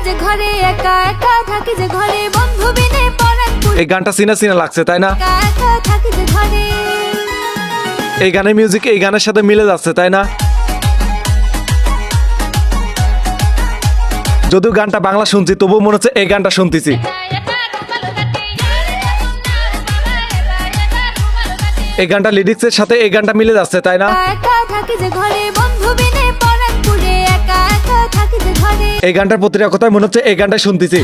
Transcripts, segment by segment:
যে ঘরে একা একা থাকি যে ঘরে বন্ধু বিনে পরাণ পুরে এই গানটা চিনা চিনা লাগছে তাই না? একা একা থাকি যে ঘরে এই গানের মিউজিক এই গানের সাথে মিলে যাচ্ছে তাই না? যদিও গানটা বাংলা শুনছি তবুও মনে হচ্ছে এই গানটা শুনতেছি। এই গানটা লিরিক্সের সাথে এই গানটা মিলে যাচ্ছে তাই না? একা একা থাকি যে ঘরে বন্ধু বিনে পরাণ পুরে একা একা থাকি যে ঘরে এই গানটার প্রতিটা কথায় মনে হচ্ছে এই গানটা শুনতেছি।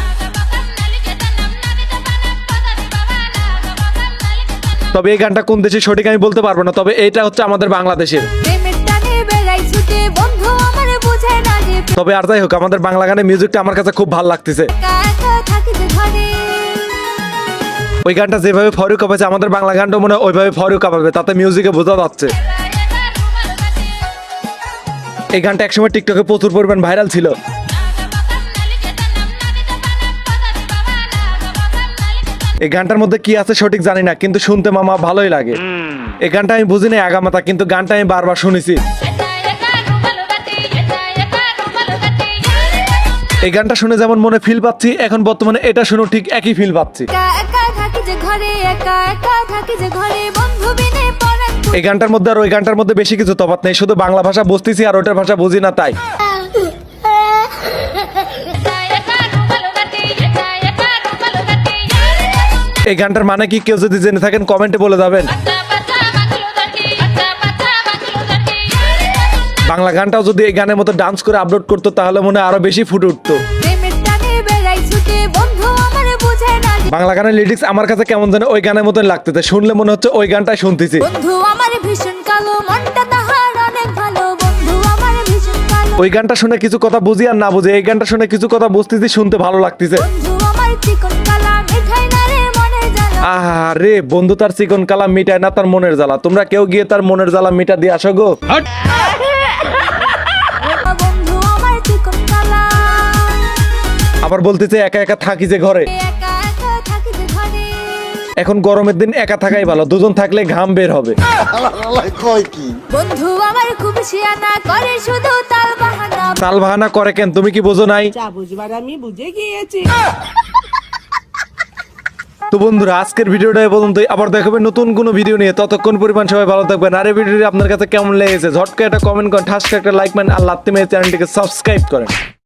তবে এই গানটা কোন দেশে সঠিক আমি বলতে পারবো না, তবে এইটা হচ্ছে আমাদের বাংলাদেশের। প্রেমের টানে বেড়াই ছুটে বন্ধু আমারে বুঝায় না যে তবে আর যাই হোক, আমাদের বাংলা গানের মিউজিকটা আমার কাছে খুব ভালো লাগতেছে। একা একা থাকি যে ঘরে ওই গানটা যেভাবে ফরু কাঁপাচ্ছে আমাদের বাংলা গানটা মনে হয় ওইভাবে ফরু কাঁপাবে, তাতে মিউজিকে বোঝা যাচ্ছে। এই গানটা একসময় টিকটকে প্রচুর পরিমাণ ভাইরাল ছিল। এই গানটার মধ্যে কি আছে সঠিক জানি না, কিন্তু শুনতে মামা ভালোই লাগে। এই গানটা আমি বুঝি না আগামাতা, কিন্তু গানটা আমি বারবার শুনেছি। এই গানটা শুনে যেমন মনে ফিল পাচ্ছি, এখন বর্তমানে এটা শুনে ঠিক একই ফিল পাচ্ছি। একা একা থাকি যে ঘরে একা একা থাকি যে ঘরে বন্ধু বিনে পরাণ পুরে এই গানটার মধ্যে আর ওই গানটার মধ্যে বেশি কিছু তফাৎ নেই, শুধু বাংলা ভাষা বুঝতেছি আর ওটার ভাষা বুঝি না তাই। এই গানটার মানে কি কেউ যদি জেনে থাকেন কমেন্টে বলে যাবেন। বাংলা গানটাও যদি এই গানের মতো ডান্স করে আপলোড করতো তাহলে মনে হয় আরো বেশি ফুটে উঠতো। প্রেমের টানে বেড়াই ছুটে বন্ধু আমারে বুঝায় না যে বাংলা গানের লিরিক্স আমার কাছে কেমন যেন ওই গানের মতন লাগতেছে, শুনলে মনে হচ্ছে ওই গানটাই শুনতেছি। বন্ধু আমার ভীষণ কালো মনটা তাহার অনেক ভালো বন্ধু আমার ভীষণ কালো ওই গানটা শুনে কিছু কথা বুঝি আর না বুঝি, এই গানটা শুনে কিছু কথা বুঝতেছি, শুনতে ভালো লাগতেছে। বন্ধু আমার চিকন কালা মিঠাই না রে মনে জ্বালা আরে বন্ধু তার চিকন কালা মিটায় না তার মনের জ্বালা, তোমরা কেউ গিয়ে তার মনের জ্বালা মিটা দিয়ে আসো গো। বন্ধু আমার চিকন কালা আবার বলতেছে একা একা থাকি যে ঘরে। একা একা থাকি যে ঘরে এখন গরমের দিন একা থাকাই ভালো, দুজন থাকলে ঘাম বের হবে। বন্ধু আমার খুব শিয়ানা করে শুধু তাল বাহানা তাল বাহানা করে কেন, তুমি কি বোঝো নাই? যা বুঝবার আমি বুঝে গিয়েছি। তো বন্ধুরা আজকের ভিডিওটা এই পর্যন্তই, আবার দেখাবে নতুন কোনো ভিডিও নিয়ে। ততক্ষণ পরিমাণ সবাই ভালো থাকবেন। আর এই ভিডিওটি আপনার কাছে কেমন লেগেছে ঝটকা একটা কমেন্ট করেন, ঠাসকা একটা লাইক ম্যান আর লাত্তি মেরে চ্যানেলটিকে সাবস্ক্রাইব করেন।